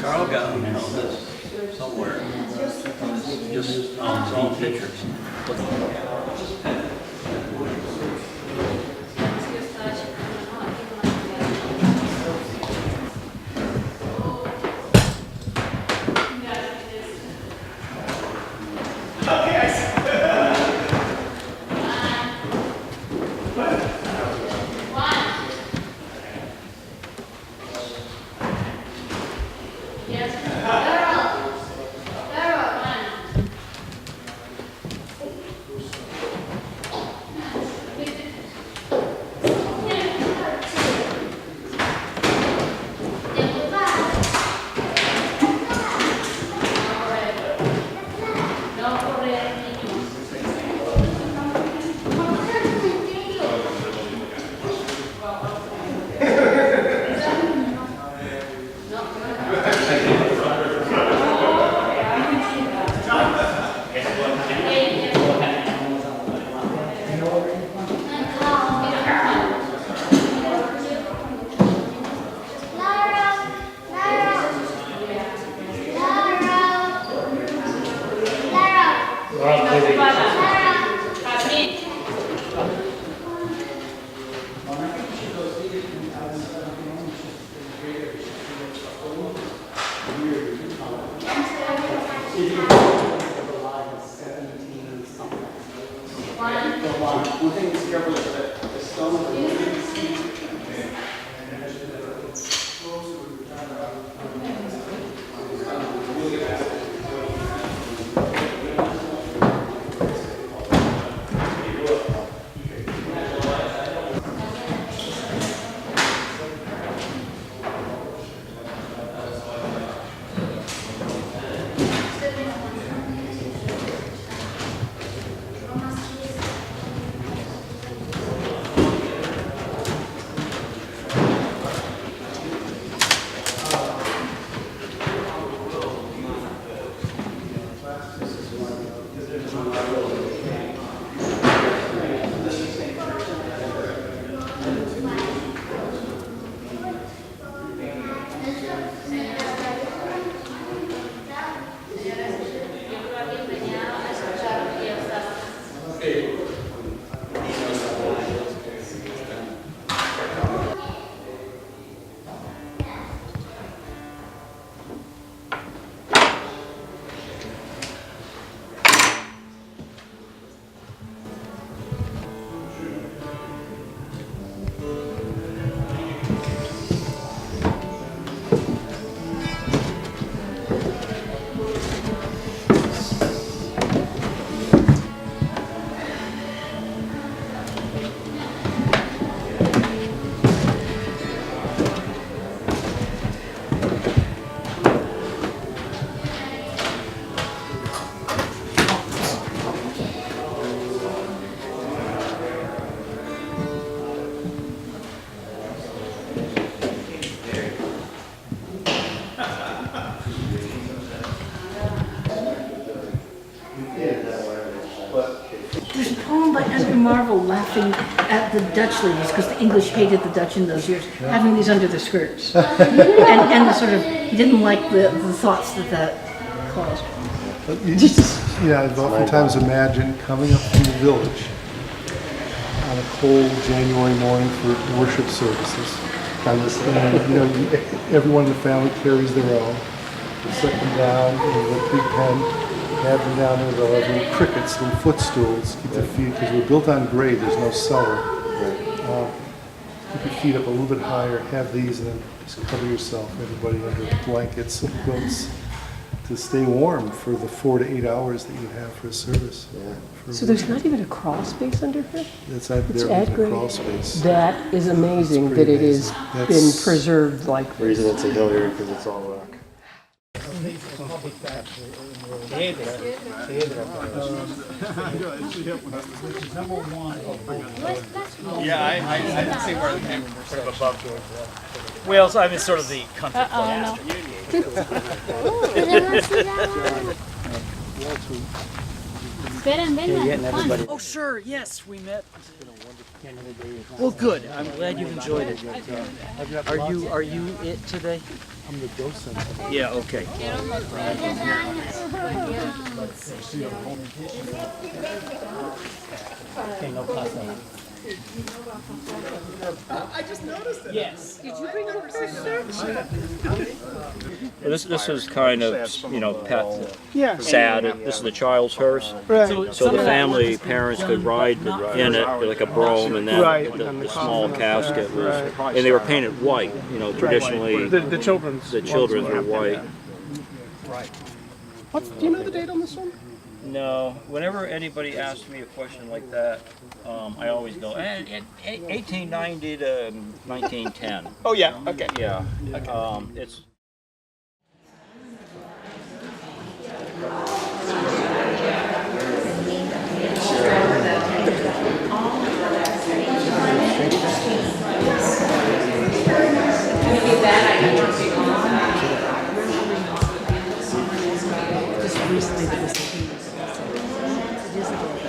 Carl got me on this somewhere. Just on his own pictures. There's a poem by Andrew Marvell laughing at the Dutch ladies, because the English hated the Dutch in those years, having these under their skirts. and the sort of, he didn't like the thoughts that caused. But you just, I've oftentimes imagined coming up from the village on a cold January morning for worship services, on this thing. You know, everyone in the family carries their own. You set them down in a big pen, have them down there. They'll have little crickets, little footstools, keep their feet, because we're built on grade, there's no cellar. Keep your feet up a little bit higher, have these, and then just cover yourself, everybody under blankets and quilts to stay warm for the 4 to 8 hours that you have for a service. So there's not even a crawl space under here? That's out It's there at in the grade. crawl space. That is amazing That's that pretty it has amazing. been That's- preserved like The reason it's a hill here because it's all rock. Yeah, I didn't see where the name was sort of above. Wales, I mean, sort of the country club. Oh, sure, yes, we met. Well, good. I'm glad you enjoyed it. Are you it today? I'm the docent. Yeah, okay. Yes. Did you bring a book first, sir? This is kind of, you know, sad. This is the child's hearse. So the family, parents could ride in it like a brome, and then the small casket was, and they were painted white. You know, traditionally The children's. the children were white. Do you know the date on this one? No, whenever anybody asks me a question like that, I always go, 1890 to 1910. Oh yeah. Okay. Yeah, it's. Just recently there was a case. It is a little bit.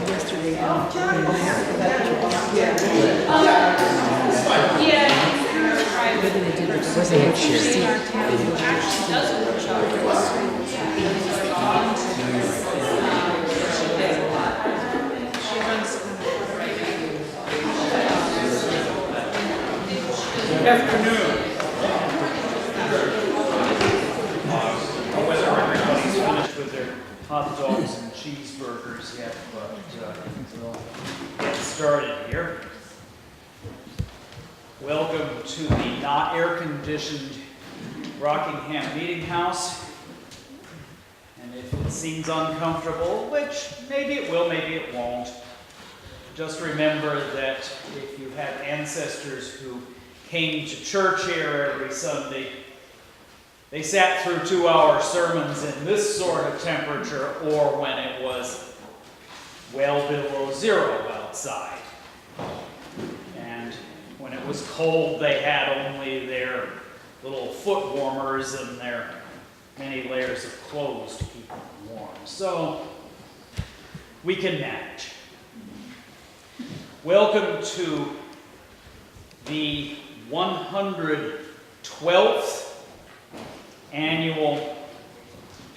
Yesterday, maybe they did it. Was they had Good afternoon. Whether everybody's finished with their hot dogs and cheeseburgers yet, but we'll get started here. Welcome to the not air-conditioned Rockingham Meeting House. And if it seems uncomfortable, which maybe it will, maybe it won't, just remember that if you have ancestors who came to church here every Sunday, they sat through 2-hour sermons in this sort of temperature, or when it was well below zero outside. And when it was cold, they had only their little foot warmers and their many layers of clothes to keep them warm. So we can manage. Welcome to the 112th annual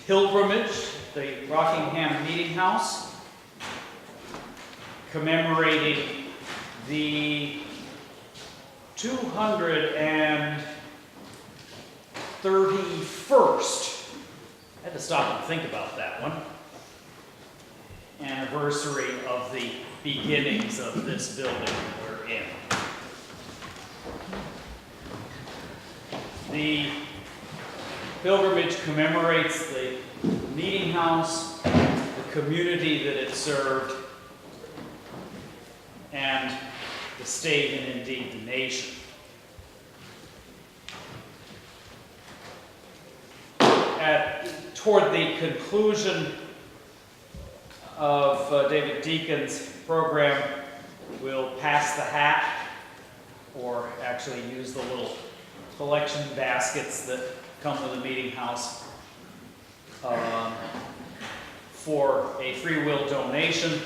pilgrimage, the Rockingham Meeting House, commemorating the 231st, I had to stop and think about that one, anniversary of the beginnings of this building we're in. The pilgrimage commemorates the meeting house, the community that it served, and the state and indeed the nation. Toward the conclusion of David Deacon's program, we'll pass the hat, or actually use the little collection baskets that come with the meeting house for a free will donation.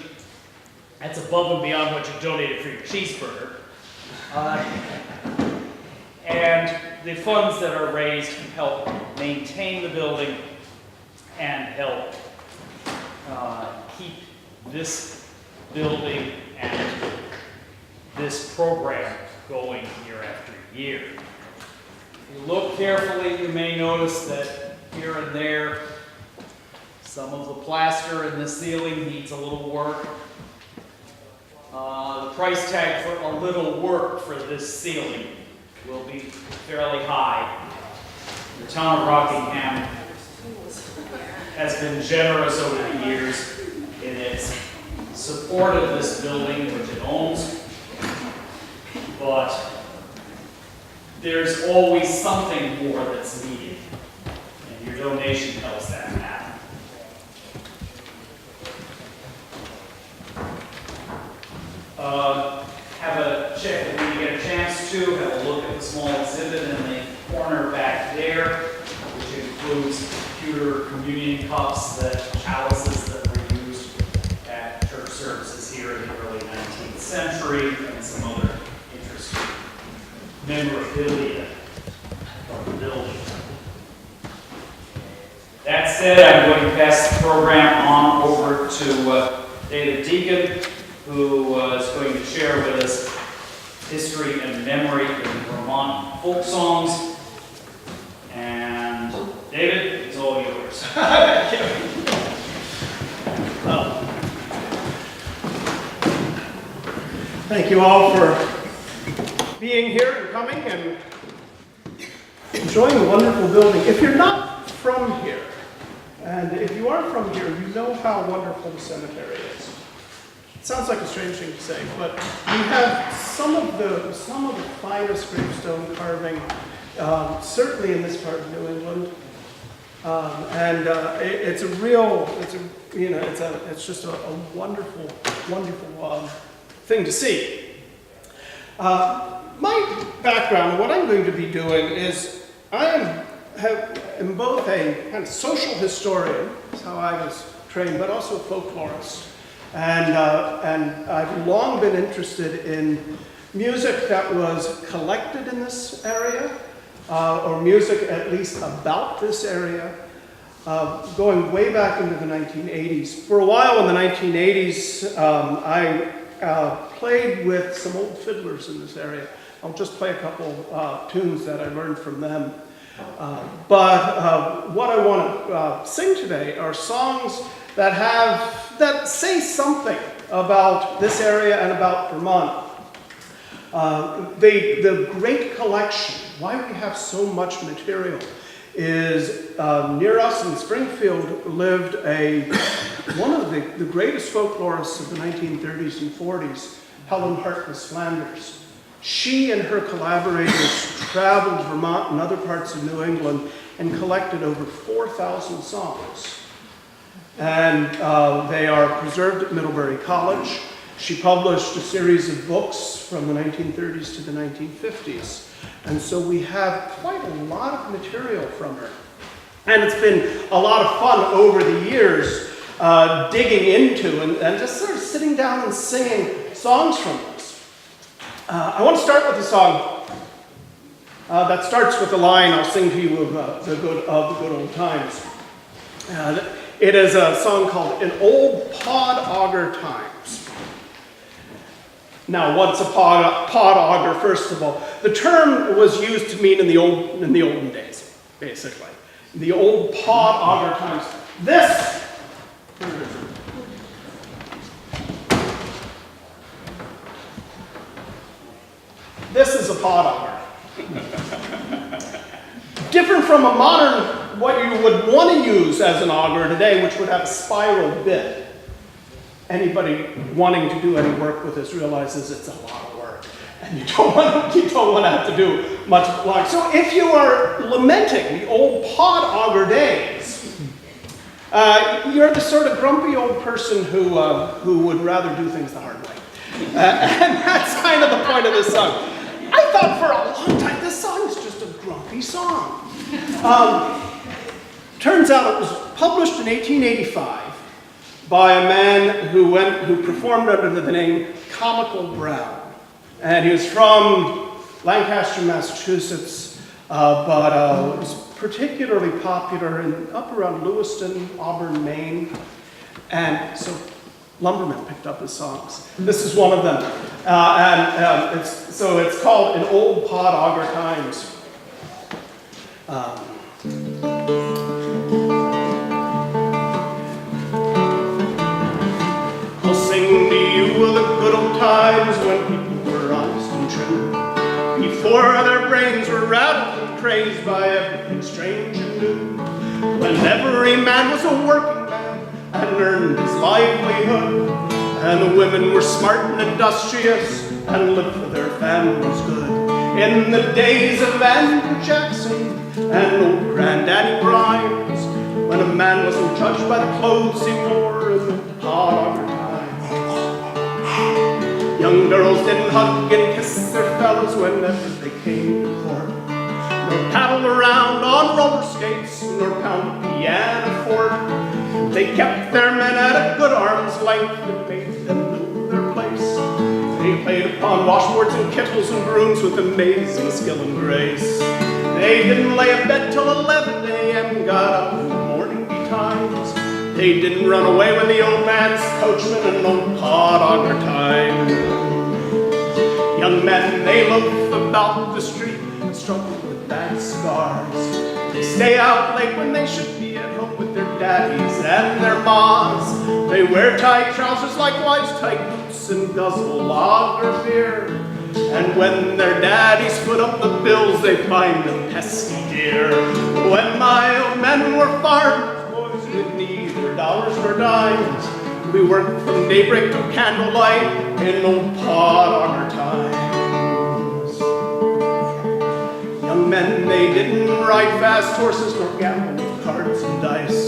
That's above and beyond what you donated for your cheeseburger. And the funds that are raised help maintain the building and help keep this building and this program going year after year. If you look carefully, you may notice that here and there, some of the plaster in the ceiling needs a little work. The price tag for a little work for this ceiling will be fairly high. The town of Rockingham has been generous over the years in its support of this building, which it owns, but there's always something more that's needed, and your donation helps that happen. Have a check when you get a chance to, have a look at the small exhibit in the corner back there, which includes pewter communion cups, chalices that were used at church services here in the early 19th century, and some other interesting memorabilia from the building. That said, I'm going to pass the program on over to David Deacon, who is going to share with us history and memory in Vermont folk songs. And David, it's all yours. Thank you all for being here and coming and enjoying the wonderful building. If you're not from here, and if you are from here, you know how wonderful the cemetery is. It sounds like a strange thing to say, but we have some of the finest gravestone carving, certainly in this part of New England, it's just a wonderful, wonderful thing to see. My background, what I'm going to be doing is I am both a kind of social historian, that's how I was trained, but also a folklorist. And I've long been interested in music that was collected in this area, or music at least about this area, going way back into the 1980s. For a while in the 1980s, I played with some old fiddlers in this area. I'll just play a couple tunes that I learned from them. But what I want to sing today are songs that say something about this area and about Vermont. The great collection, why we have so much material, is near us in Springfield lived one of the greatest folklorists of the 1930s and 40s, Helen Harkness Flanders. She and her collaborators traveled Vermont and other parts of New England and collected over 4,000 songs. And they are preserved at Middlebury College. She published a series of books from the 1930s to the 1950s. And so we have quite a lot of material from her. And it's been a lot of fun over the years digging into and just sort of sitting down and singing songs from this. I want to start with a song that starts with the line, I'll sing to you of the good old times. It is a song called "In Old Pod Auger Times." Now, what's a pod auger, first of all? The term was used to mean in the olden days, basically. The old pod auger times. This is a pod auger. Different from a modern, what you would want to use as an auger today, which would have a spiral bit. Anybody wanting to do any work with this realizes it's a lot of work, and you don't want to have to do much work. So if you are lamenting the old pod auger days, you're the sort of grumpy old person who would rather do things the hard way. And that's kind of the point of this song. I thought for a long time, this song is just a grumpy song. Turns out it was published in 1885 by a man who performed under the name Comical Brown. And he was from Lancaster, Massachusetts, but was particularly popular up around Lewiston, Auburn, Maine. And so lumbermen picked up his songs. This is one of them. It's called In Old Pod Auger Times. I'll sing to you of the good old times when people were honest and true, before their brains were rattled and crazed by everything strange and new, when every man was a working man and earned his livelihood, and the women were smart and industrious and lived for their families' good. In the days of Andrew Jackson and old Granddaddy Grimes, when a man wasn't judged by the clothes he wore in the pod auger times. Young girls didn't hug and kiss their fellows whenever they came to court, nor paddle around on roller skates, nor pound a piano forte. They kept their men at a good arm's length and made them know their place. They played upon washboards and kettles and brooms with amazing skill and grace. They didn't lay abed till 11 a.m., got up in the morning betimes. They didn't run away when the old man's coachman and old pod auger time. Young men, they loaf about the street and struggle with bad scars. They stay out late when they should be at home with their daddies and their moms. They wear tight trousers, likewise tight boots, and guzzle lager beer. And when their daddies foot up the bills, they find them pesky dear. When my old men were farmers, boys with neither dollars nor dimes, we worked from daybreak to candlelight in old pod auger times. Young men, they didn't ride fast horses nor gamble with cards and dice.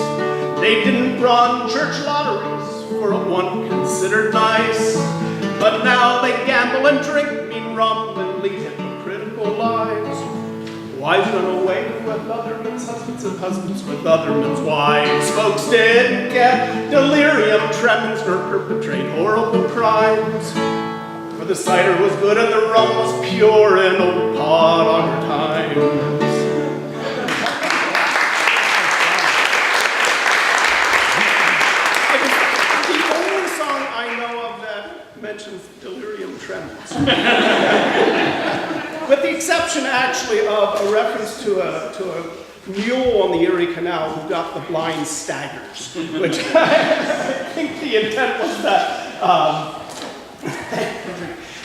They didn't run church lotteries for a one considered nice. But now they gamble and drink mean rum and lead hypocritical lives. Wives run away with other men's husbands and husbands with other men's wives. Folks didn't get delirium tremens nor perpetrate horrible crimes. For the cider was good and the rum was pure in old pod auger times. Mentions delirium tremens. With the exception, actually, of a reference to a mule on the Erie Canal who got the blind staggers, which I think the intent was that.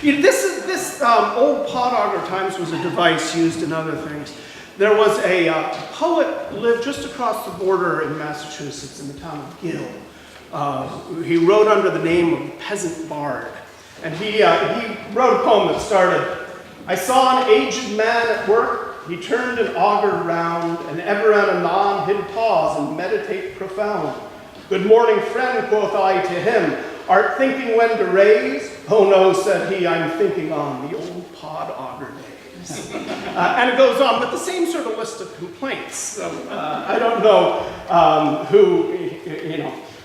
This old pod auger times was a device used in other things. There was a poet lived just across the border in Massachusetts in the town of Gill. He wrote under the name of Peasant Bard. And he wrote a poem that started, I saw an aged man at work, he turned an auger round, and ever and anon he'd pause and meditate profound. Good morning, friend, quoth I to him, art thinking when to raise? Oh no, said he, I'm thinking on the old pod auger days. And it goes on with the same sort of list of complaints. So, I don't know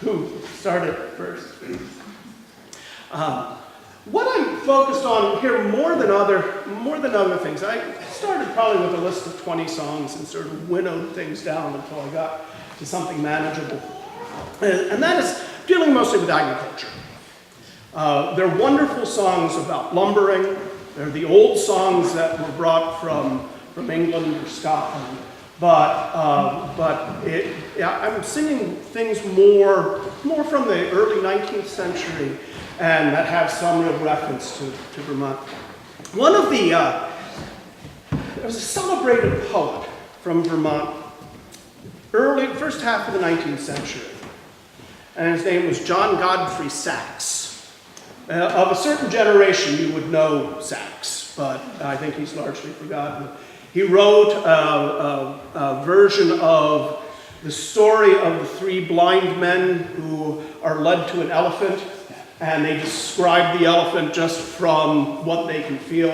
who started first. What I'm focused on here more than other things, I started probably with a list of 20 songs and sort of winnowed things down until I got to something manageable. And that is dealing mostly with agriculture. They're wonderful songs about lumbering. They're the old songs that were brought from England or Scotland. But I'm singing things more from the early 19th century and that have some real reference to Vermont. One of there was a celebrated poet from Vermont, first half of the 19th century, and his name was John Godfrey Saxe. Of a certain generation, you would know Saxe, but I think he's largely forgotten. He wrote a version of the story of the three blind men who are led to an elephant, and they describe the elephant just from what they can feel.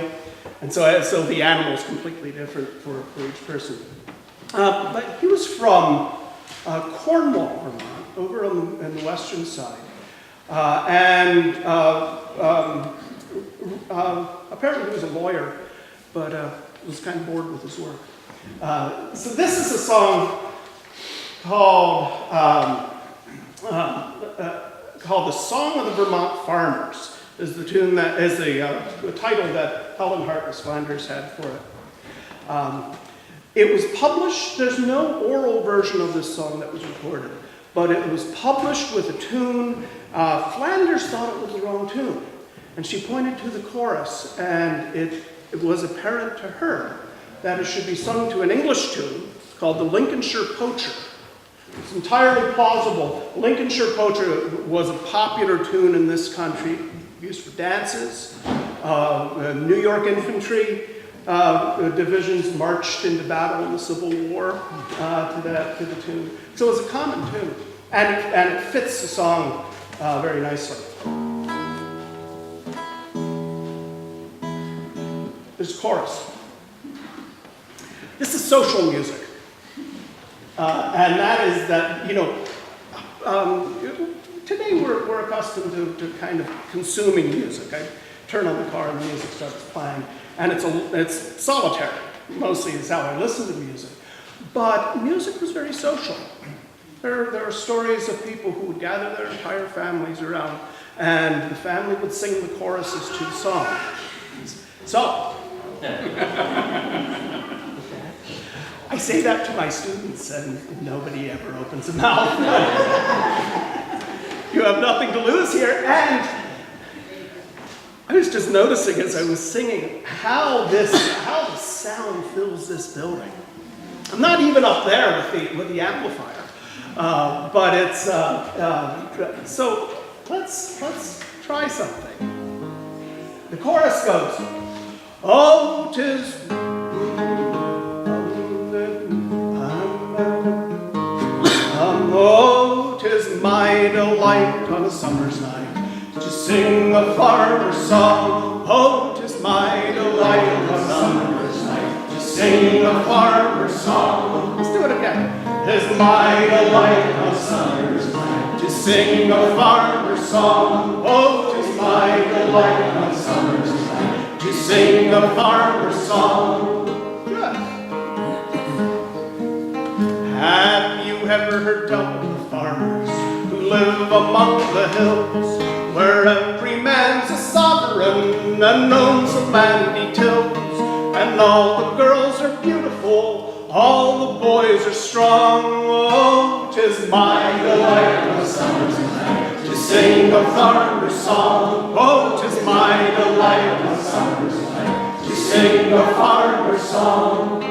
And so the animal is completely different for each person. But he was from Cornwall, Vermont, over on the western side. Apparently he was a lawyer, but was kind of bored with his work. So this is a song called called "The Song of the Vermont Farmers," is the tune that is the title that Helen Hartless Flanders had for it. It was published. There's no oral version of this song that was recorded, but it was published with a tune. Flanders thought it was the wrong tune, and she pointed to the chorus, and it was apparent to her that it should be sung to an English tune called the Lincolnshire Poacher. It's entirely plausible. Lincolnshire Poacher was a popular tune in this country, used for dances. New York infantry divisions marched into battle in the Civil War to the tune. So it was a common tune, and it fits the song very nicely. There's chorus. This is social music. And that is that, today we're accustomed to kind of consuming music. I turn on the car and the music starts playing, and it's solitary. Mostly is how I listen to music. But music was very social. There are stories of people who would gather their entire families around, and the family would sing the choruses to the song. So, I say that to my students, and nobody ever opens a mouth. You have nothing to lose here. And I was just noticing as I was singing how the sound fills this building. I'm not even up there with the amplifier, but it's so. Let's try something. The chorus goes, "Oh, 'tis." Oh, 'tis my delight on a summer's night to sing a farmer's song. Oh, 'tis my delight on a summer's night to sing a farmer's song. Let's do it again. 'Tis my delight on a summer's night to sing a farmer's song. Oh, 'tis my delight on a summer's night to sing a farmer's song. Good. Have you ever heard tell of the farmers who live among the hills, where every man's a sovereign and owns the land he tills, and all the girls are beautiful, all the boys are strong? Oh, 'tis my delight on a summer's night to sing a farmer's song. Oh, 'tis my delight on a summer's night to sing a farmer's song.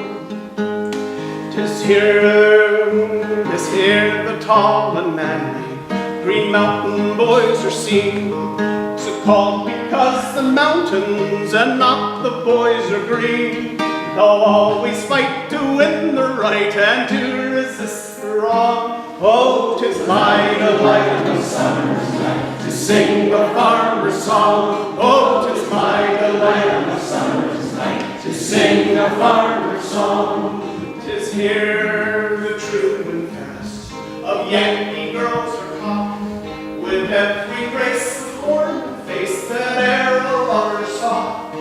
'Tis here the tall and manly Green Mountain boys are seen, so called because the mountains and not the boys are green. They'll always fight to win the right and to resist the wrong. Oh, 'tis my delight on a summer's night to sing a farmer's song. Oh, 'tis my delight on a summer's night to sing a farmer's song. 'Tis here the true and fairest of Yankee girls are caught, with every grace of form and face that e'er a lover sought,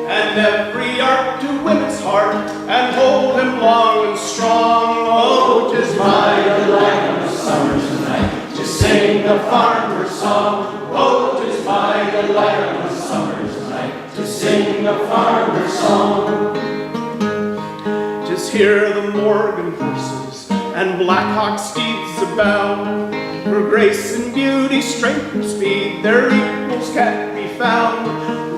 and every art to win his heart and hold him long and strong. Oh, 'tis my delight on a summer's night to sing a farmer's song. Oh, 'tis my delight on a summer's night to sing a farmer's song. 'Tis here the Morgan horses and Blackhawk steeds abound, for grace and beauty, strength and speed, their equals can't be found.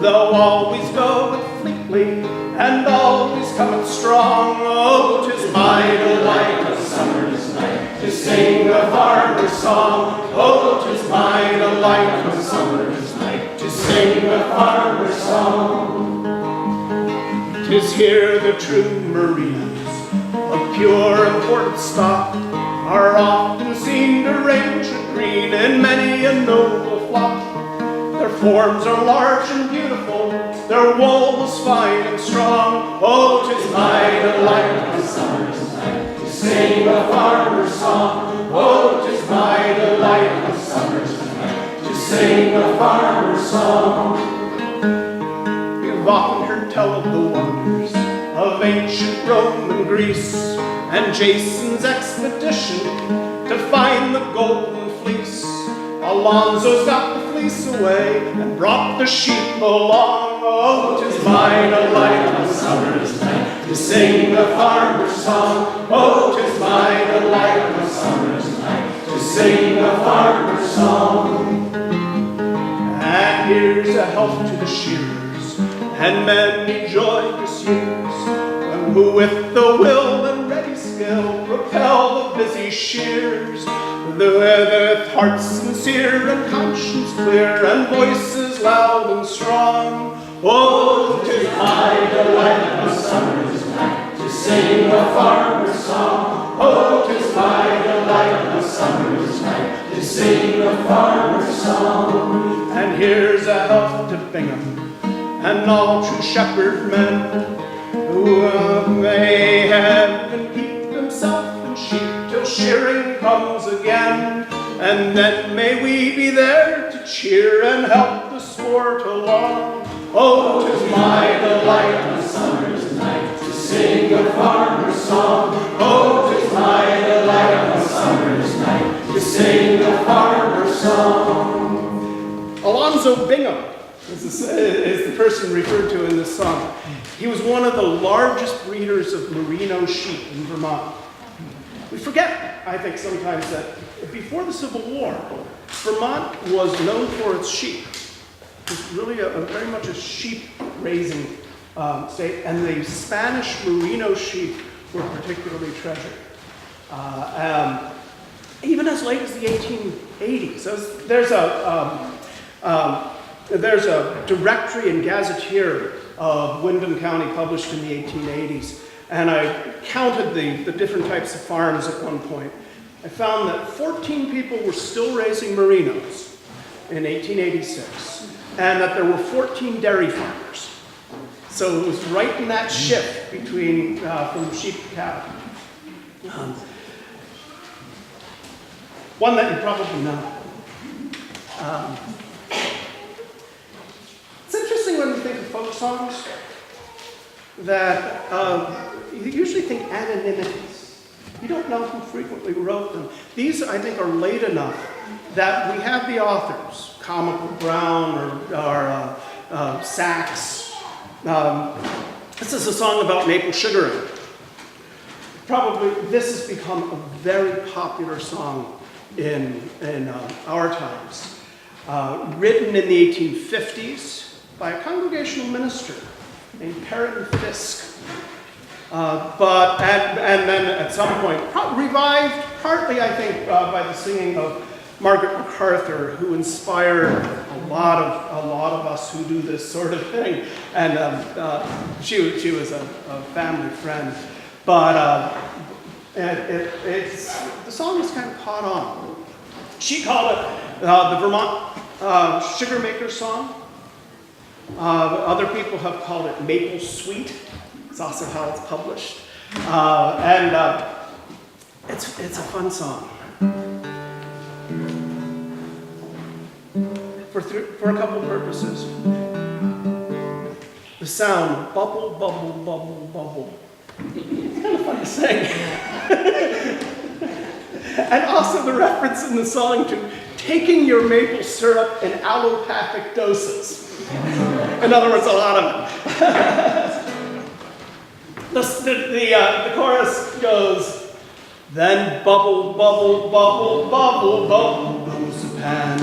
They'll always go with fleetly and always coming strong. Oh, 'tis my delight on a summer's night to sing a farmer's song. Oh, 'tis my delight on a summer's night to sing a farmer's song. 'Tis here the true merinos of pure imported stock are often seen to range and green in many a noble flock. Their forms are large and beautiful, their wool is fine and strong. Oh, 'tis my delight on a summer's night to sing a farmer's song. Oh, 'tis my delight on a summer's night to sing a farmer's song. We've often heard tell of the wonders of ancient Rome and Greece, and Jason's expedition to find the golden fleece. Alonzo's got the fleece away and brought the sheep along. Oh, 'tis mine delight on a summer's night to sing the farmer's song. Oh, 'tis mine delight on a summer's night to sing the farmer's song. And here's a health to the shearers and many joyous years, who with the will and ready skill propel the busy shears, with hearts sincere and conscience clear and voices loud and strong. Oh, 'tis my delight on a summer's night to sing a farmer's song. Oh, 'tis my delight on a summer's night to sing a farmer's song. And here's a health to Bingham and all true shepherd men, who may have and keep himself and sheep till shearing comes again. And then may we be there to cheer and help the sport along. Oh, 'tis my delight on a summer's night to sing a farmer's song. Oh, 'tis my delight on a summer's night to sing a farmer's song. Alonzo Bingham is the person referred to in this song. He was one of the largest breeders of merino sheep in Vermont. We forget, I think, sometimes that before the Civil War, Vermont was known for its sheep. It was really very much a sheep-raising state, and the Spanish merino sheep were particularly treasured. Even as late as the 1880s. There's a directory and gazetteer of Windham County published in the 1880s, and I counted the different types of farms at one point. I found that 14 people were still raising merinos in 1886, and that there were 14 dairy farmers. So it was right in that shift between from sheep to cattle. One that you probably know. It's interesting when you think of folk songs that you usually think anonymities. You don't know who frequently wrote them. These, I think, are late enough that we have the authors, Comical Brown or Sachs. This is a song about maple sugaring. Probably this has become a very popular song in our times. Written in the 1850s by a congregational minister named Perrin Fisk. And then at some point, revived partly, I think, by the singing of Margaret MacArthur, who inspired a lot of us who do this sort of thing. And she was a family friend. But the song was kind of caught on. She called it the Vermont Sugar Maker Song. Other people have called it Maple Sweet. It's also how it's published. It's a fun song. For a couple purposes. The sound, bubble, bubble, bubble, bubble. It's kind of fun to sing. And also the reference in the song to taking your maple syrup in allopathic doses. In other words, a lot of it. The chorus goes, then bubble, bubble, bubble, bubble, bubble goes the pan.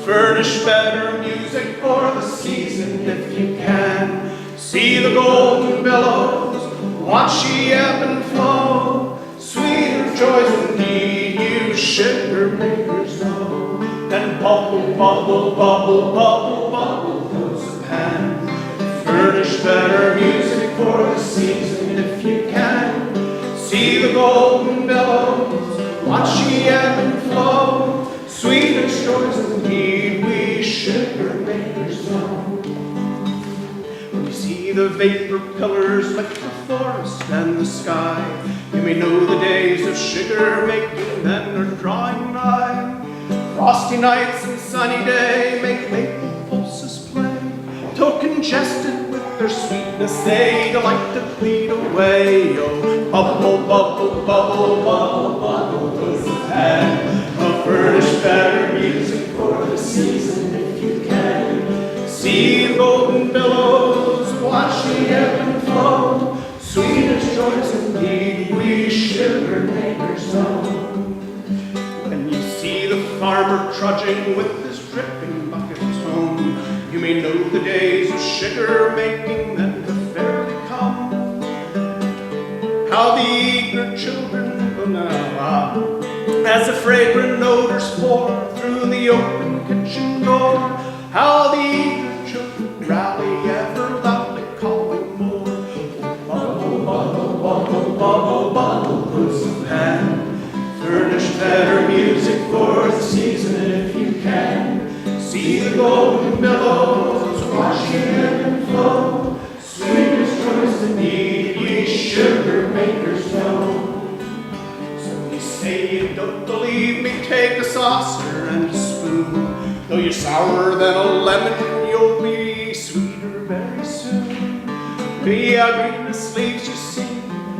Furnish better music for the season if you can. See the golden billows, watch ye ebb and flow. Sweeter joys indeed, you sugar makers know. Then bubble, bubble, bubble, bubble, bubble goes the pan. Furnish better music for the season if you can. See the golden billows, watch ye ebb and flow. Sweeter joys indeed, we sugar makers know. When you see the vapor pillars lick the forest and the sky, you may know the days of sugar making then are drawing nigh. Frosty nights and sunny day make maple pulses play. Till congested with their sweetness they delight to plead away. Oh, bubble, bubble, bubble, bubble, bubble goes the pan. Oh, furnish better music makers know. When you see the farmer trudging with his dripping buckets home, you may know the days of sugar making then have fairly come. How the eager children will now, as the fragrant odors pour through the open kitchen door, how the eager children rally ever loudly calling more. Bubble, bubble, bubble, bubble, bubble, close of hand. Furnish better music for the season if you can. See the golden billows washing ebb and flow. Sweetest joys indeed, ye sugar makers know. So you say you don't believe me, take a saucer and a spoon. Though you're sourer than a lemon, you'll be sweeter very soon. The greenest leaves you see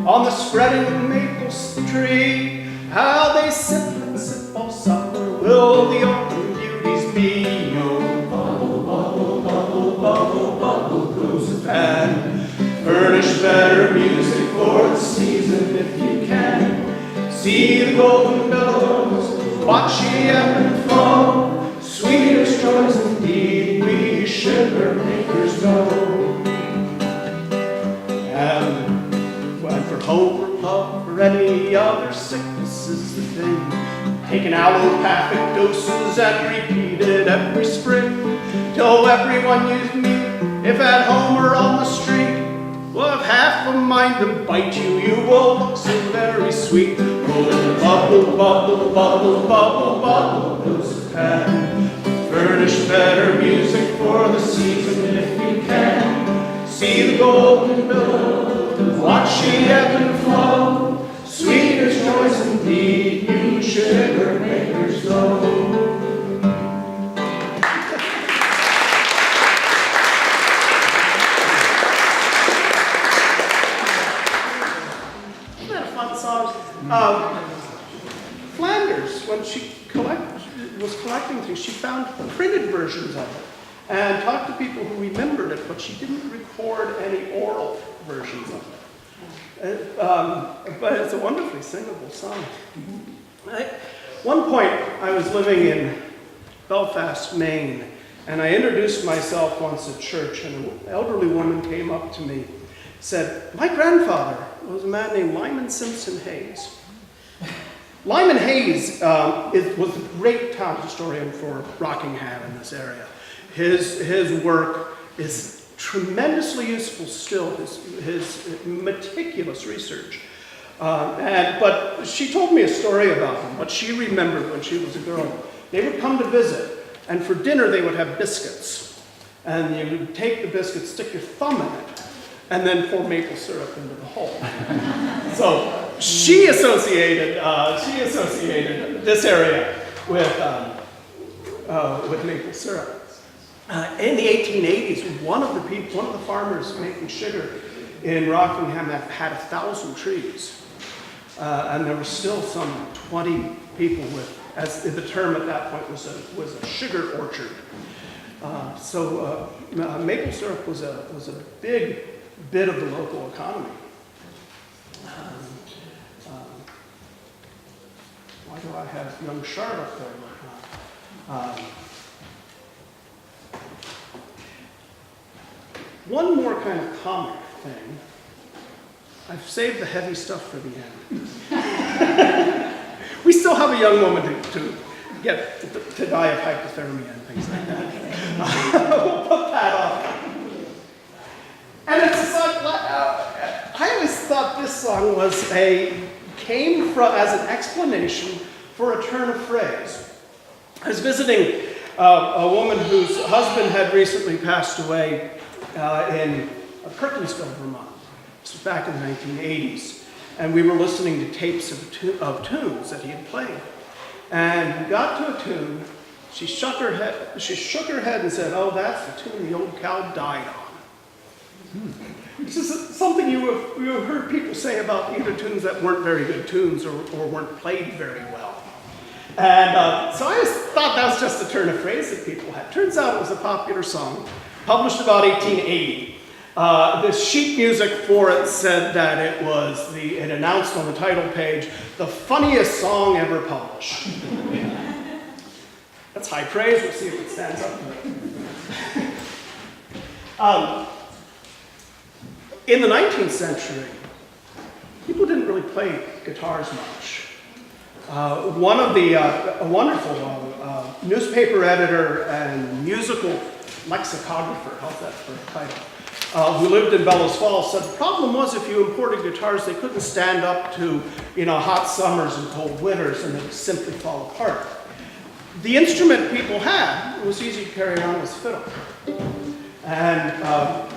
on the spreading maple tree, how they sip and sip all summer will the autumn beauties be. Oh, bubble, bubble, bubble, bubble, bubble, close of hand. Furnish better music for the season if you can. See the golden billows, watch the ebb and flow. Sweetest joys indeed, we sugar makers know. And for hope or love or any other sickness is the thing, take an allopathic doses and repeat it every spring, till everyone you meet, if at home or on the street, will have half a mind to bite you. You will look so very sweet. Oh, bubble, bubble, bubble, bubble, bubble, close of hand. Furnish better music for the season if you can. See the golden billows, watch the ebb and flow. Sweetest joys indeed, you sugar makers know. Isn't that a fun song? Flanders, when she was collecting things, she found printed versions of it and talked to people who remembered it, but she didn't record any oral versions of it. But it's a wonderfully singable song. At one point, I was living in Belfast, Maine, and I introduced myself once at church, and an elderly woman came up to me, said, my grandfather was a man named Lyman Simpson Hayes. Lyman Hayes was a great town historian for Rockingham in this area. His work is tremendously useful still, his meticulous research. But she told me a story about him, what she remembered when she was a girl. They would come to visit, and for dinner they would have biscuits. And you would take the biscuit, stick your thumb in it, and then pour maple syrup into the hole. So she associated this area with maple syrup. In the 1880s, one of the farmers making sugar in Rockingham had 1,000 trees, and there were still some 20 people with, as the term at that point was a sugar orchard. So maple syrup was a big bit of the local economy. Why do I have young Charlotte there? One more kind of comic thing. I've saved the heavy stuff for the end. We still have a young woman to die of hypothermia and things like that. We'll put that off. And it's a song, I always thought this song came from as an explanation for a turn of phrase. I was visiting a woman whose husband had recently passed away in Perkinsville, Vermont. This was back in the 1980s. And we were listening to tapes of tunes that he had played. And we got to a tune, she shook her head and said, oh, that's the tune the old cow died on. This is something you have heard people say about either tunes that weren't very good tunes or weren't played very well. And so I just thought that was just a turn of phrase that people had. Turns out it was a popular song, published about 1880. The sheet music for it said that it was it announced on the title page, the funniest song ever published. That's high praise. We'll see if it stands up to it. In the 19th century, people didn't really play guitars much. A wonderful newspaper editor and musical lexicographer, how's that for a title, who lived in Bellows Falls, said the problem was if you imported guitars, they couldn't stand up to hot summers and cold winters, and they would simply fall apart. The instrument people had, it was easy to carry around, was fiddle. And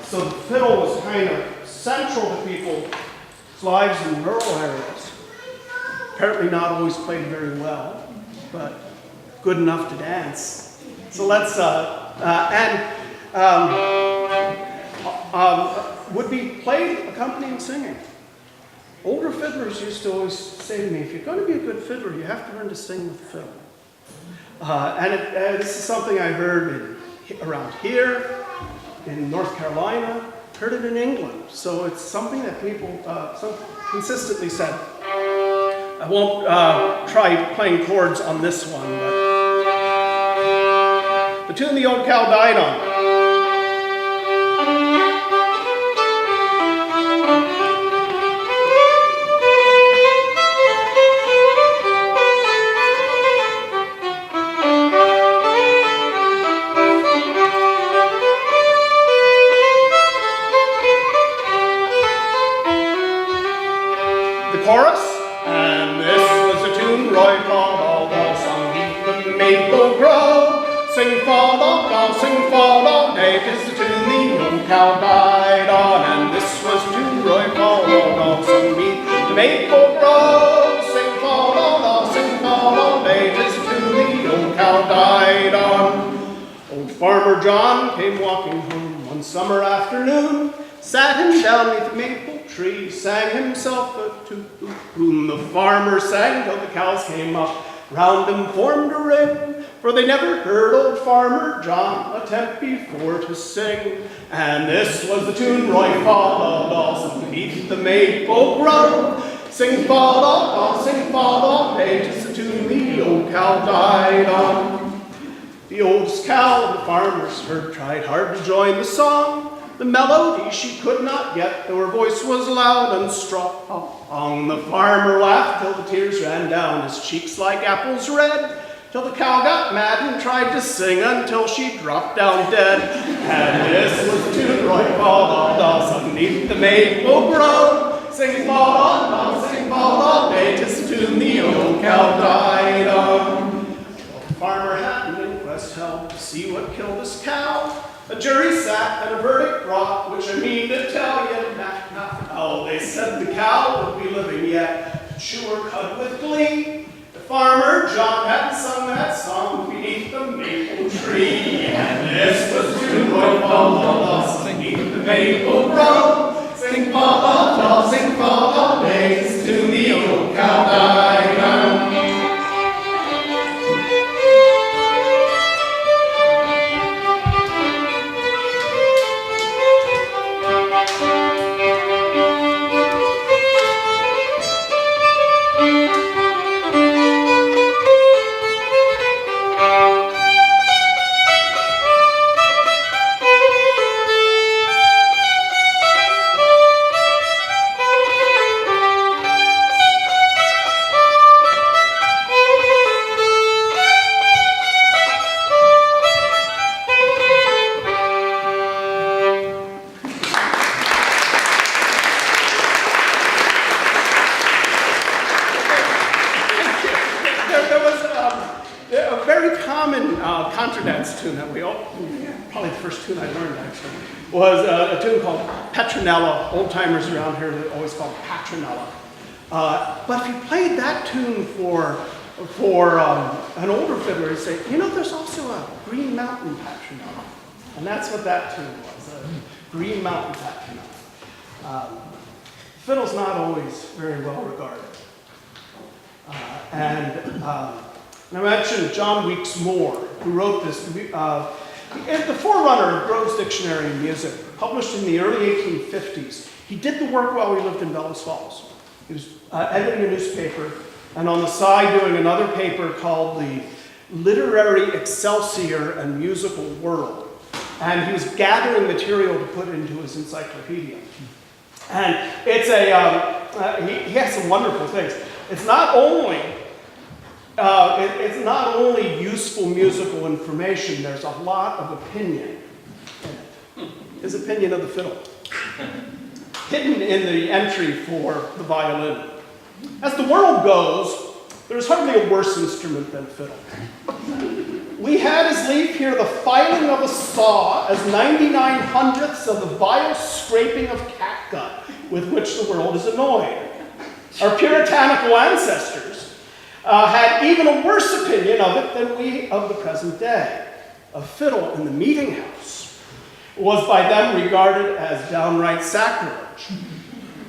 so the fiddle was kind of central to people's lives in rural areas. Apparently not always played very well, but good enough to dance. So let's, would be played accompanying singing. Older fiddlers used to always say to me, if you're going to be a good fiddler, you have to learn to sing with the fiddle. This is something I heard around here, in North Carolina, heard it in England. So it's something that people consistently said. I won't try playing chords on this one, but the tune the old cow died on. Chorus, and this was the tune Roy called all the song the maple grove. Sing fa da da, sing fa da, it is the tune the old cow died on. And this was the tune Roy called all the song the maple grove. Sing fa da da, sing fa da, it is the tune the old cow died on. Old Farmer John came walking home one summer afternoon, sat him down beneath the maple tree, sang himself a tune. The farmer sang till the cows came up, round him formed a ring, for they never heard old Farmer John attempt before to sing. And this was the tune Roy followed beneath the maple grove. Sing fa-da-da, sing fa-da, it is the tune the old cow died on. The oldest cow in the farmer's herd tried hard to join the song. The melody she could not get, though her voice was loud and strong. The farmer laughed till the tears ran down his cheeks like apples red, till the cow got mad and tried to sing until she dropped down dead. And this was the tune Roy called underneath the maple grove. Sing fa-da-da, sing fa-da, it is the tune the old cow died on. The farmer had an inquest held to see what killed his cow. A jury sat and a verdict brought, which I mean to tell you now. They said the cow would be living yet, to chew her cud with glee. The farmer John had sung that song beneath the maple tree. And this was the tune Roy called beneath the maple grove. Sing fa-da-da, sing fa-da, it's the tune the old cow died on. Contradance tune that we all, probably the first tune I learned actually, was a tune called Petronella. Old timers around here they always call it Petronella. But if you played that tune for an older fiddler, he'd say, there's also a Green Mountain Petronella. And that's what that tune was, a Green Mountain Petronella. Fiddle's not always very well regarded. And I mentioned John Weeks Moore, who wrote this The forerunner of Grove's Dictionary of Music, published in the early 1850s. He did the work while he lived in Bellows Falls. He was editing a newspaper, and on the side doing another paper called the Literary Excelsior and Musical World. And he was gathering material to put into his encyclopedia. And it's he has some wonderful things. It's not only useful musical information, there's a lot of opinion in it. His opinion of the fiddle. Hidden in the entry for the violin. As the world goes, there's hardly a worse instrument than fiddle. We had as leaf here the filing of a saw as 99/100ths of the vile scraping of catgut with which the world is annoyed. Our puritanical ancestors had even a worse opinion of it than we of the present day. A fiddle in the meeting house was by them regarded as downright sacrilege.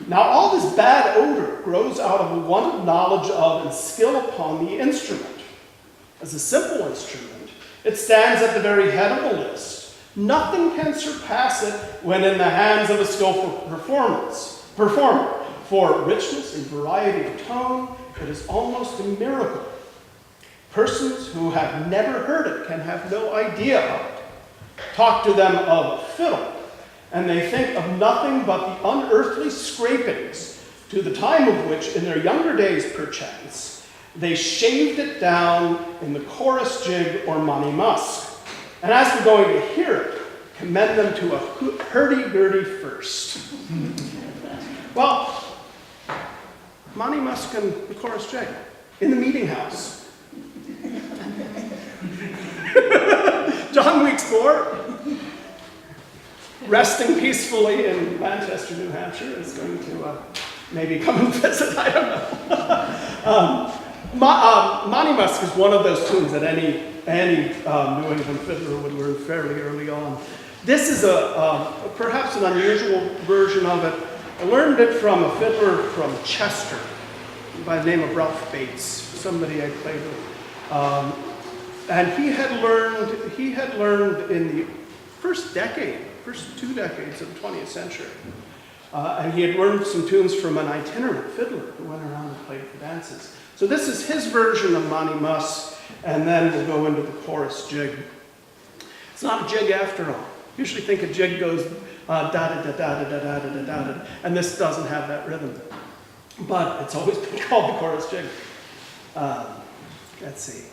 Now all this bad odor grows out of a want of knowledge of and skill upon the instrument. As a simple instrument, it stands at the very head of the list. Nothing can surpass it when in the hands of a skillful performer. For richness and variety of tone, it is almost a miracle. Persons who have never heard it can have no idea of it. Talk to them of a fiddle, and they think of nothing but the unearthly scrapings, to the time of which, in their younger days perchance, they shaved it down in the chorus jig or Money Musk. And as we're going to hear it, commend them to a hurdy-gurdy first. Well, Money Musk and the chorus jig in the meeting house. John Weeks Moore, resting peacefully in Manchester, New Hampshire, is going to maybe come and visit, I don't know. Money Musk is one of those tunes that any New England fiddler would learn fairly early on. This is perhaps an unusual version of it. I learned it from a fiddler from Chester by the name of Ralph Bates, somebody I played with. And he had learned in the first 2 decades of the 20th century. And he had learned some tunes from an itinerant fiddler who went around and played for dances. So this is his version of Money Musk, and then we'll go into the chorus jig. It's not a jig after all. Usually think a jig goes da-da-da-da-da-da-da-da-da-da, and this doesn't have that rhythm. But it's always been called the chorus jig. Let's see.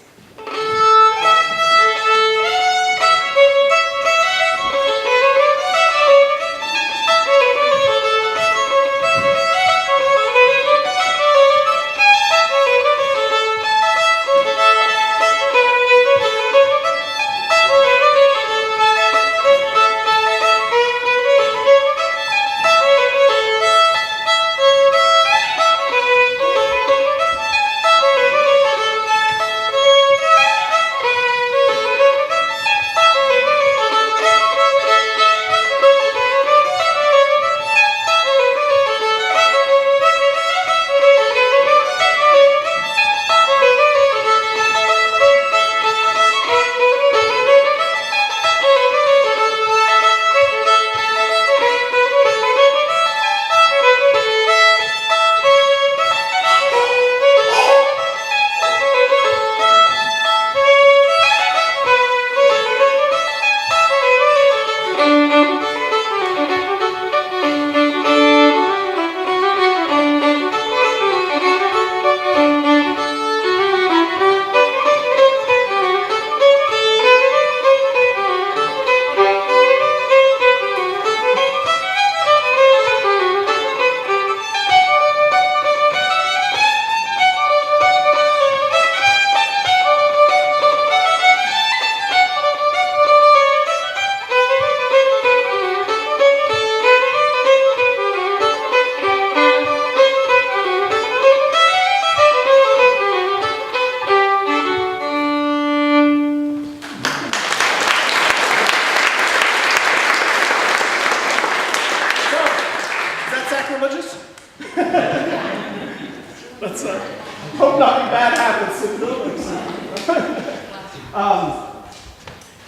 Let's hope nothing bad happens in buildings.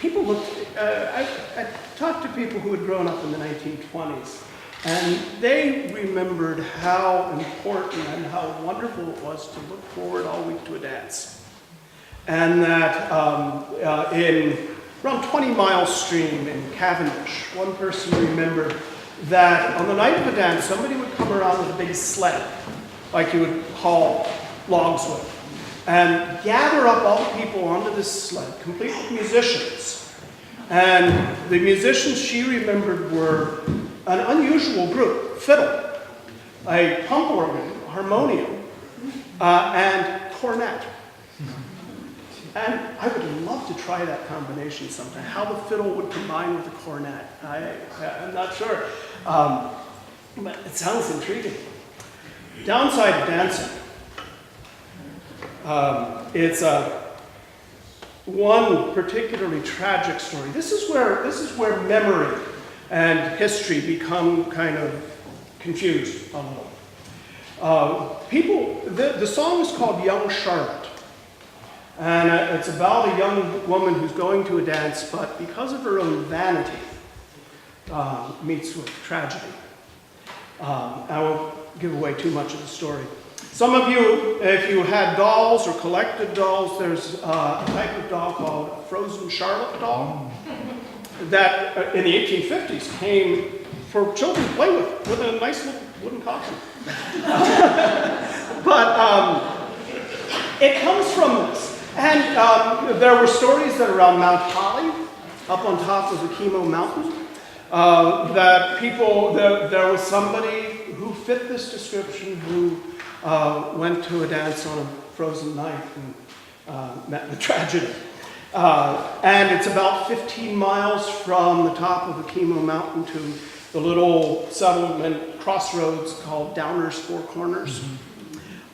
People look, I talked to people who had grown up in the 1920s, and they remembered how important and how wonderful it was to look forward all week to a dance. And that in around 20 Mile Stream in Cavendish, one person remembered that on the night of a dance, somebody would come around with a big sled, like you would haul logs with, and gather up all the people onto this sled, complete with musicians. And the musicians she remembered were an unusual group: fiddle, a pump organ, harmonium, and cornet. And I would love to try that combination sometime, how the fiddle would combine with the cornet. I'm not sure, but it sounds intriguing. Downside of dancing. It's one particularly tragic story. This is where memory and history become kind of confused a little. The song is called Young Charlotte. And it's about a young woman who's going to a dance, but because of her own vanity, meets with tragedy. I won't give away too much of the story. Some of you, if you had dolls or collected dolls, there's a type of doll called a frozen Charlotte doll that in the 1850s came for children to play with a nice little wooden coffin. But it comes from this. And there were stories that around Mount Holly, up on top of the Chemo Mountain, that there was somebody who fit this description who went to a dance on a frozen night and met with tragedy. And it's about 15 miles from the top of the Chemo Mountain to the little settlement crossroads called Downers Four Corners.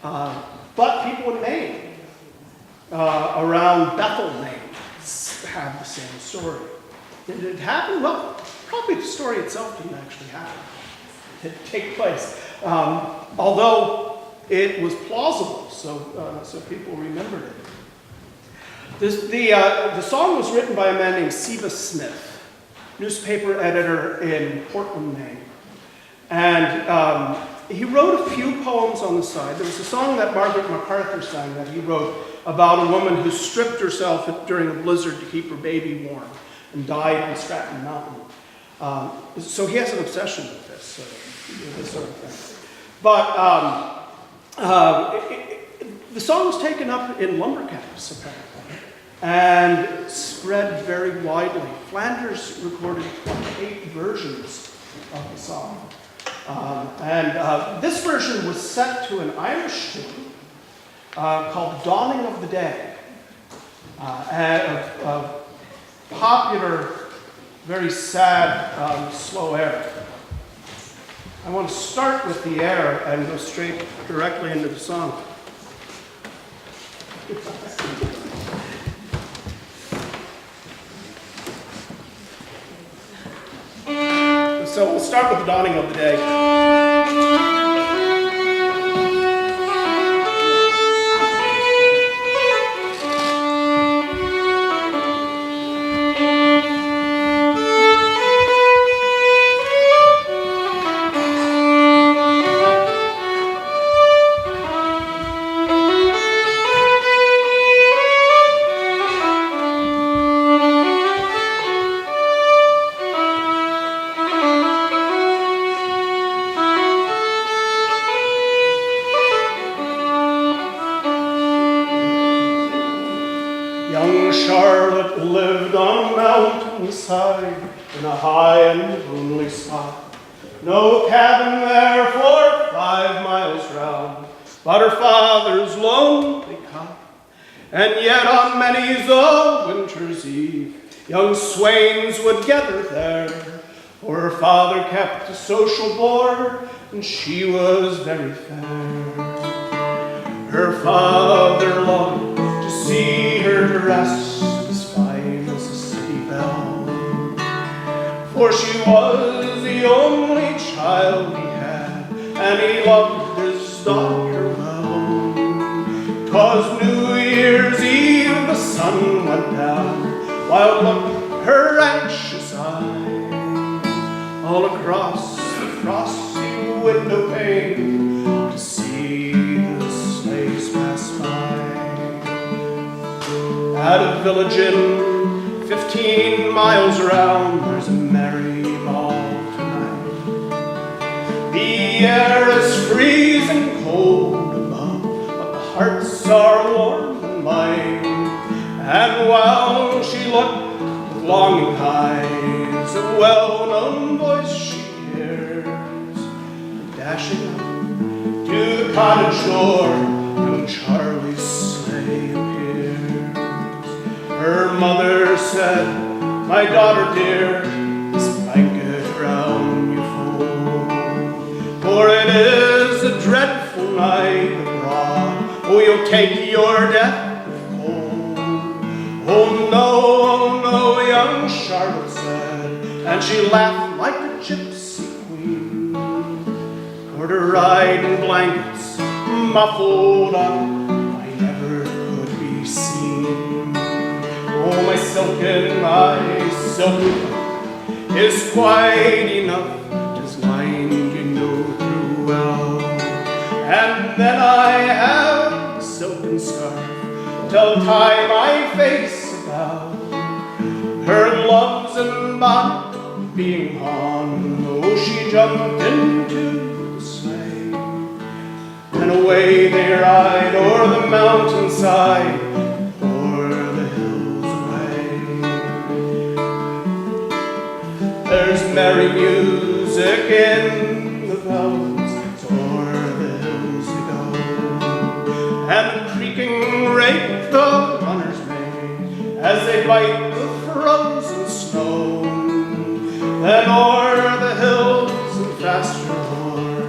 But people in Maine, around Bethel, Maine, have the same story. Did it happen? Well, probably the story itself didn't actually happen. It didn't take place. Although it was plausible, so people remembered it. The song was written by a man named Seba Smith, newspaper editor in Portland, Maine. And he wrote a few poems on the side. There was a song that Margaret MacArthur sang that he wrote about a woman who stripped herself during a blizzard to keep her baby warm and died on Stratton Mountain. So he has an obsession with this sort of thing. But the song was taken up in lumber camps, apparently, and spread very widely. Flanders recorded 28 versions of the song. And this version was set to an Irish tune called Dawning of the Day, a popular, very sad, slow air. I want to start with the air and go straight directly into the song. So we'll start with the Dawning of the Day. Young Charlotte lived on a mountainside in a high and lonely spot. No cabin there for 5 miles round, but her father's lonely cot. And yet on many's a winter's eve, young swains would gather there, for her father kept a social board, and she was very fair. Her father longed to see her dressed as fine as a city belle, for she was the only child he had, and he loved his daughter well. 'Twas New Year's Eve, the sun went down, while look her anxious eye, all across the frosty window pane, to see the sleighs pass by. At a village inn 15 miles around, there's a merry ball tonight. The air is freezing cold above, but the hearts are warm and light. And while she looked with longing eyes, a well-known voice she hears, dashing up to the cottage door, young Charlie's sleigh appears. Her mother said, "My daughter dear, this blanket round you fold, for it is a dreadful night abroad. Oh, you'll take your death with cold." "Oh no, young Charlotte said," and she laughed like a gypsy queen. "For to ride in blankets muffled up, I never could be seen. Oh, my silken coat is quite enough, 'tis lined, you know, through well. And then I have a silken scarf to tie my face about. Her gloves and bonnet being on, oh, she jumped into the sleigh, and away they ride o'er the mountainside, o'er the hills away. There's merry music in the bells, o'er the hills they go, and the creaking rake the runners make as they bite the frozen snow. Then o'er the hills and faster o'er,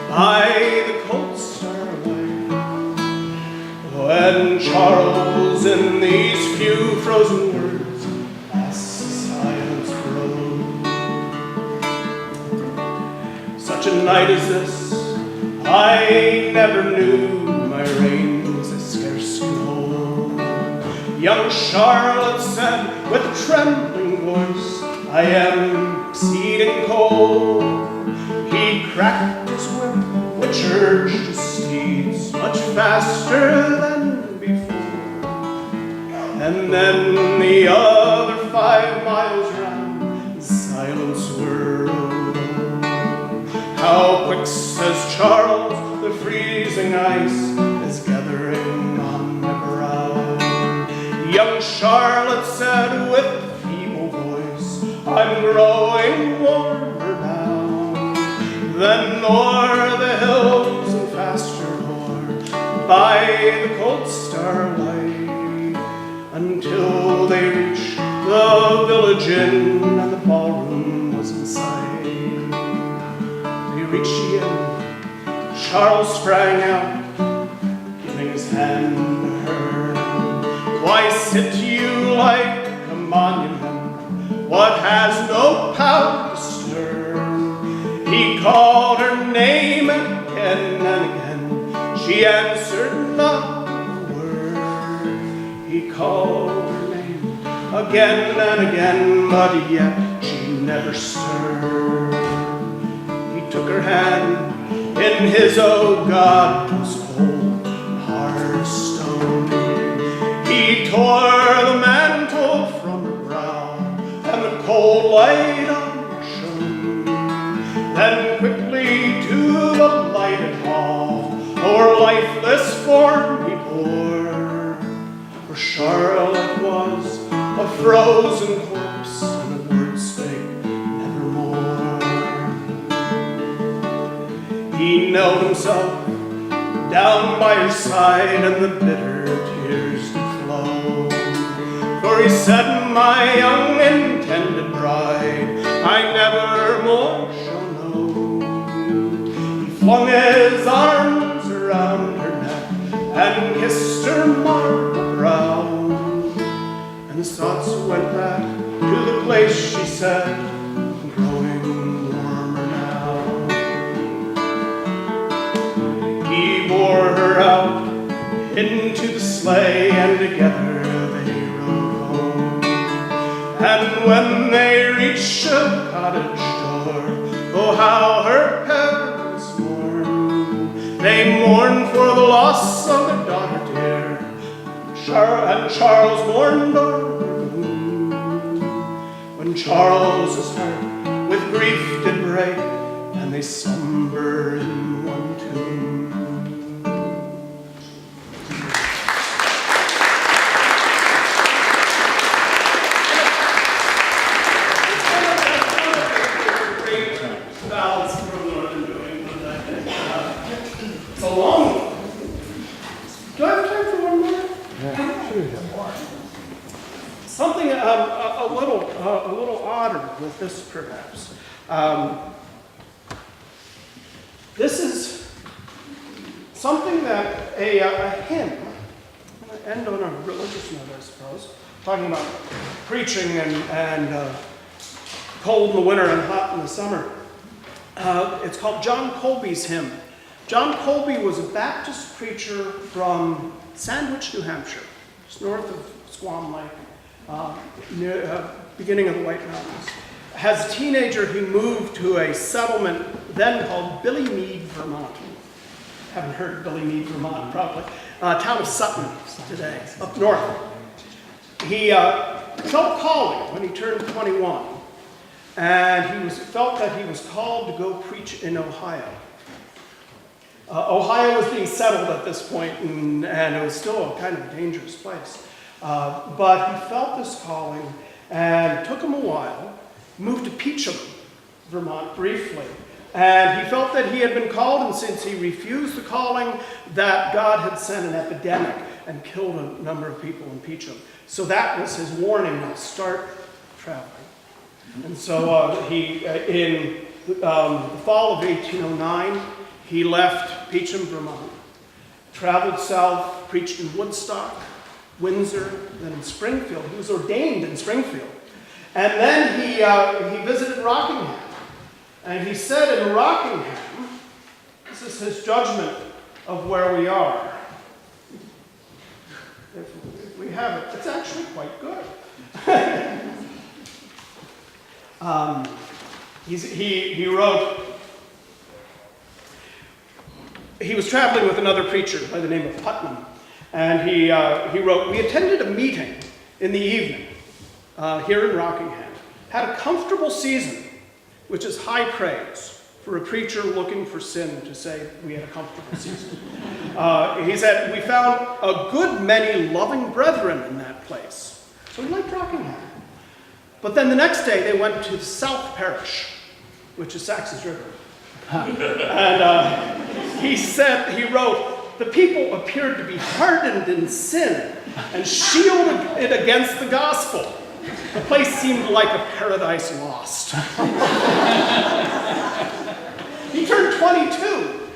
by the cold starlight, when Charles in these few frozen words asks the silence grows. Such a night as this I never knew, my reins I scarce can hold. Young Charlotte said with a trembling voice, "I am exceeding cold." He cracked his whip, which urged his steeds much faster than before. And then the other 5 miles round, in silence were rode. How quick, says Charles, the freezing ice is gathering on my brow. Young Charlotte said with a feeble voice, "I'm growing warmer now." Then o'er the hills and faster o'er, by the cold starlight, until they reached the village inn and the ballroom was in sight. They reached the inn, Charles sprang out, giving his hand to her. "Why sit you like a monument? What has no power to stir?" He called her name again and again, she answered not a word. He called her name again and again, but yet she never stirred. He took her hand in his, oh God, 'twas cold, hard stone. He tore the mantle from her brow, and the cold light on her shone. Then quickly to the lighted hall, o'er lifeless form he bore, for Charlotte was a frozen corpse, and a word spake nevermore. He knelt himself down by her side, and the bitter tears did flow. For he said, "My young intended bride, I never more shall know." He flung his arms around her neck and kissed her marble brow. And his thoughts went back to the place, she said, growing warmer now. He bore her out into the sleigh, and together they rode home. And when they reach a cottage door, oh, how her parents mourn. They mourn for the loss of their daughter dear, and Charles mourned o'er her gloom. When Charles is hurt, with grief did break, and they slumber in one tomb. Ballads from northern New England, I think. It's a long one. Do I have time for one more? Yeah, sure you do. Something a little odder with this, perhaps. This is something that a hymn. I'm going to end on a religious note, I suppose, talking about preaching and cold in the winter and hot in the summer. It's called John Colby's Hymn. John Colby was a Baptist preacher from Sandwich, New Hampshire, just north of Squam Lake, near beginning of the White Mountains. As a teenager, he moved to a settlement then called Billy Mead, Vermont. Haven't heard of Billy Mead, Vermont, probably. Town of Sutton today, up north. He felt calling when he turned 21. And he felt that he was called to go preach in Ohio. Ohio was being settled at this point, and it was still a kind of dangerous place. But he felt this calling, and it took him a while. Moved to Peacham, Vermont, briefly. And he felt that he had been called, and since he refused the calling, that God had sent an epidemic and killed a number of people in Peacham. So that was his warning to start traveling. And so in the fall of 1809, he left Peacham, Vermont, traveled south, preached in Woodstock, Windsor, then in Springfield. He was ordained in Springfield. And then he visited Rockingham. And he said in Rockingham, this is his judgment of where we are. If we have it, it's actually quite good. He wrote, he was traveling with another preacher by the name of Putnam, and he wrote, we attended a meeting in the evening here in Rockingham, had a comfortable season, which is high praise for a preacher looking for sin to say we had a comfortable season. He said, we found a good many loving brethren in that place. So he liked Rockingham. But then the next day they went to the South Parish, which is Saxon's River. And he wrote, the people appeared to be hardened in sin and shielded it against the gospel. The place seemed like a paradise lost. He turned 22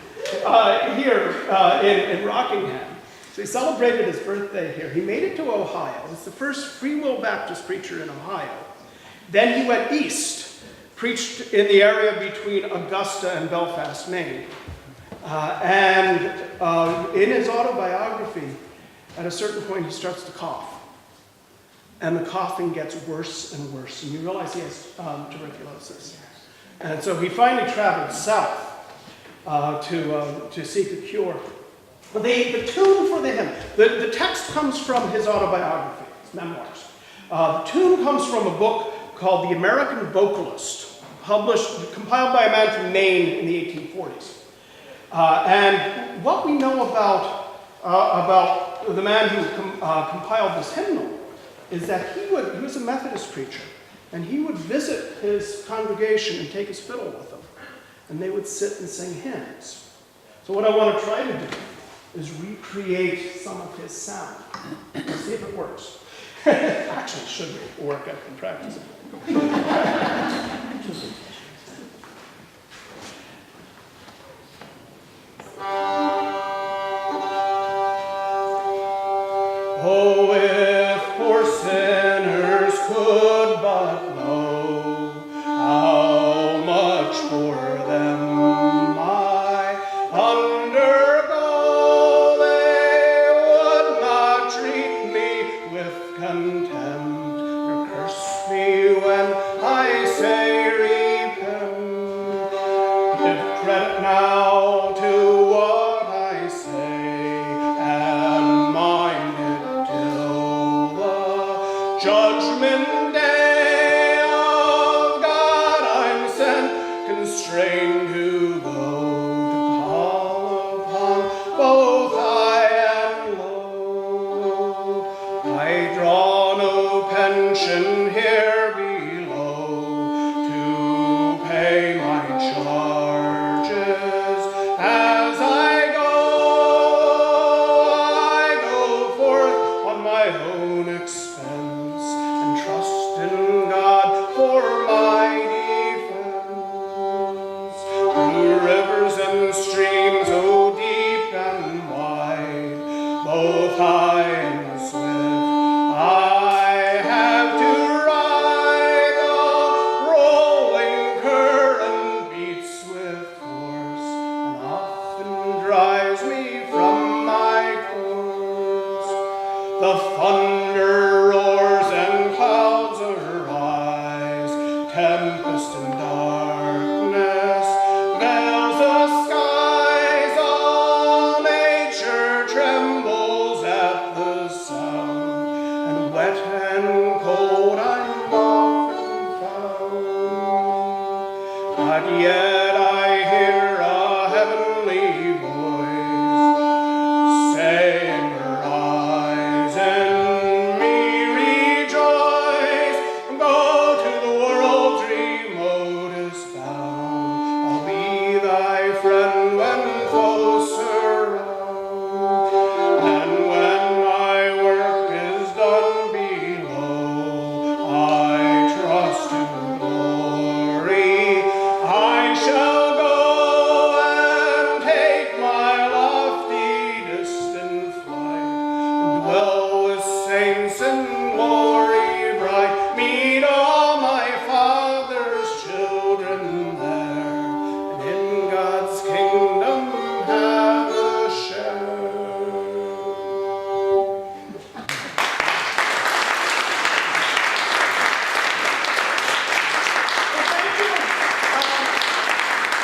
here in Rockingham. So he celebrated his birthday here. He made it to Ohio. He's the first Free Will Baptist preacher in Ohio. Then he went east, preached in the area between Augusta and Belfast, Maine. And in his autobiography, at a certain point, he starts to cough. And the coughing gets worse and worse. And you realize he has tuberculosis. And so he finally traveled south to seek a cure. But the tune for the hymn, the text comes from his autobiography, his memoirs. The tune comes from a book called The American Vocalist, compiled by a man from Maine in the 1840s. And what we know about the man who compiled this hymnal is that he was a Methodist preacher, and he would visit his congregation and take his fiddle with him, and they would sit and sing hymns. So what I want to try to do is recreate some of his sound. Let's see if it works. Actually, it should work. I can practice it. Oh, if poor sinners could but know how much for them I undergo, they would not treat me with contempt, or curse me Judgment day of God I'm sent, constrained to go to call upon both high and low. I draw no pension here below to pay my charges. As I go forth on my own expense and trust in God for my defense. Through rivers and streams, oh deep and wide, both high and swift, I have to ride. The rolling current beats with force and often drives me from my course. The thunder roars and clouds arise, tempest and darkness veils the skies. All nature trembles at the sound, and wet and cold I'm often found. But yet I hear a heavenly voice saying, "Rise in me, rejoice, go to the world's remotest bound. I'll be thy friend when foes surround, and when my work is done below, I trust in glory. I shall go and take my lofty distant flight, and dwell with saints in glory bright, meet all my Father's children there, and in God's kingdom have a share."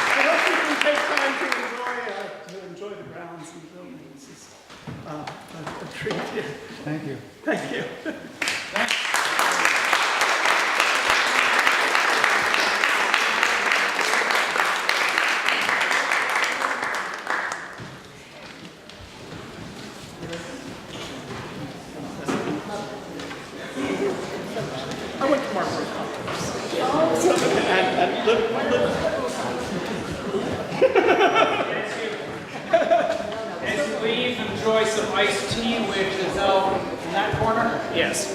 I hope you can take time to enjoy the grounds and the buildings. It's a treat here. Thank you. Thank you. I went to Marburg Conference. And As you leave, enjoy some iced tea, which is out in that corner. Yes.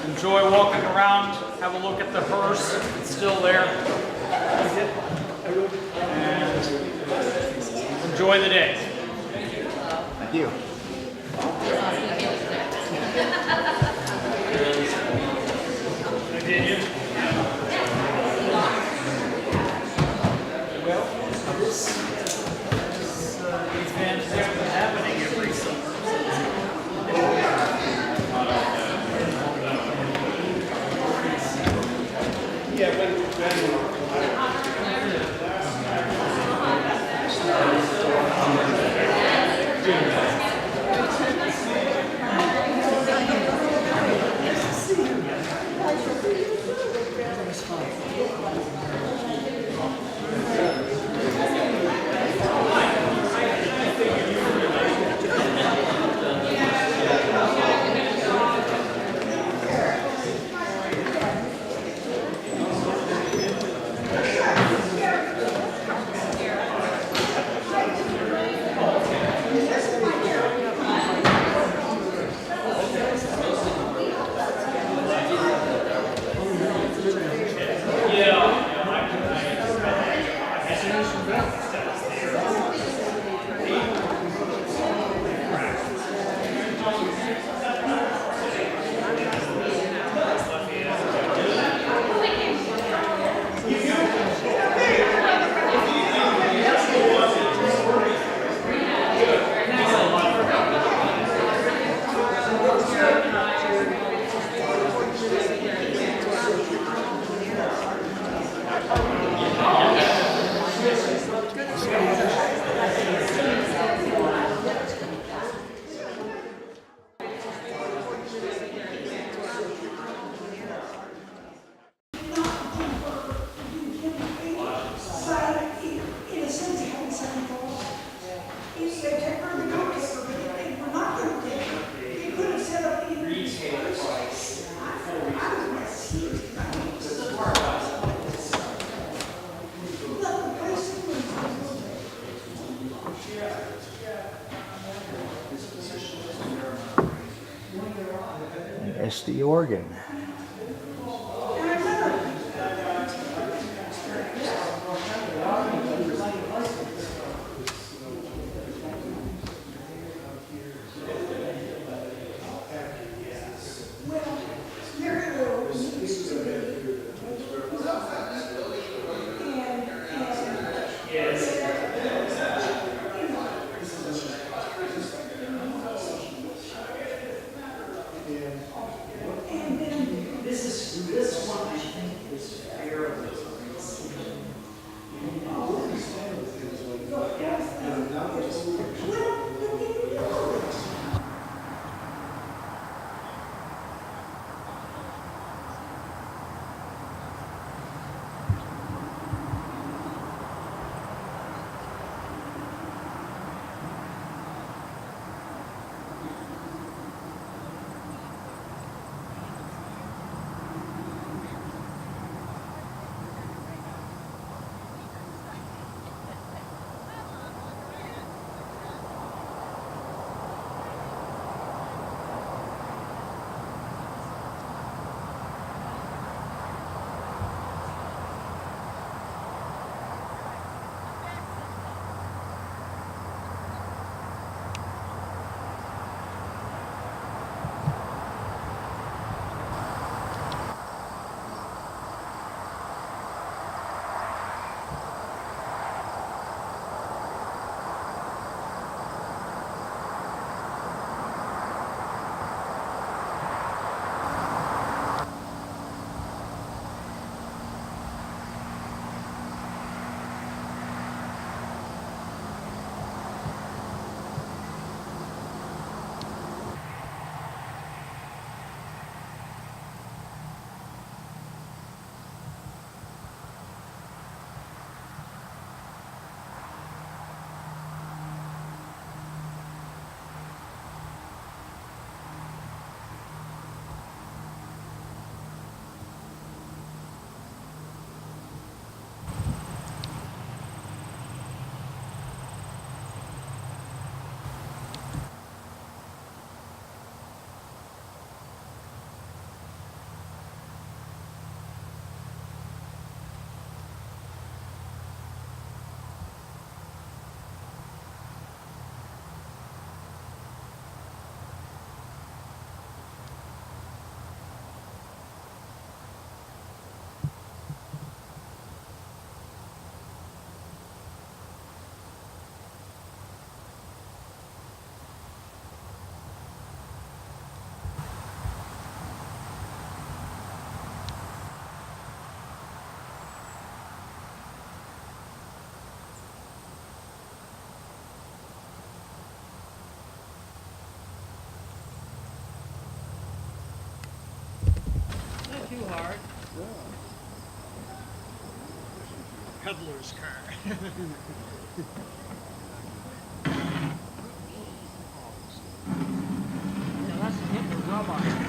Enjoy walking around, have a look at the hearse, it's still there. And enjoy the day. Thank you. These bands have been happening every summer. yeah, when SD organ. This one I think is fairly Not too hard. Peddler's car. Yeah, that's the Hitler robot.